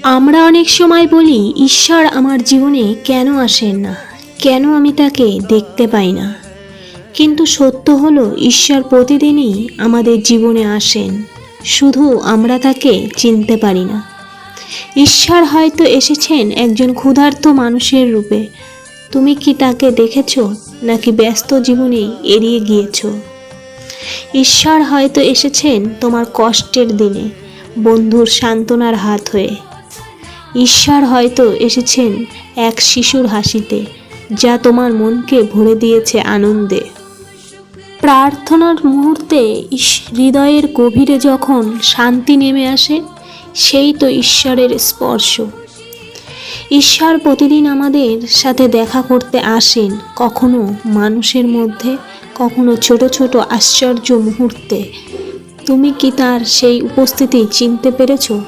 আমরা অনেক সময় বলি, ঈশ্বর আমার জীবনে কেন আসেন না, কেন আমি তাকে দেখতে পাই না। কিন্তু সত্য হলো, ঈশ্বর প্রতিদিনই আমাদের জীবনে আসেন, শুধু আমরা তাকে চিনতে পারি না। ঈশ্বর হয়তো এসেছেন একজন ক্ষুধার্ত মানুষের রূপে। তুমি কি তাকে দেখেছো, নাকি ব্যস্ত জীবনে এড়িয়ে গিয়েছো? ঈশ্বর হয়তো এসেছেন তোমার কষ্টের দিনে, বন্ধুর সান্ত্বনার হাত হয়ে। ঈশ্বর হয়তো এসেছেন এক শিশুর হাসিতে, যা তোমার মনকে ভরে দিয়েছে আনন্দে। প্রার্থনার মুহূর্তে হৃদয়ের গভীরে যখন শান্তি নেমে আসে, সেই তো ঈশ্বরের স্পর্শ। ঈশ্বর প্রতিদিন আমাদের সাথে দেখা করতে আসেন, কখনো মানুষের মধ্যে, কখনো ছোট ছোট আশ্চর্য মুহূর্তে। তুমি কি তার সেই উপস্থিতি চিনতে পেরেছো?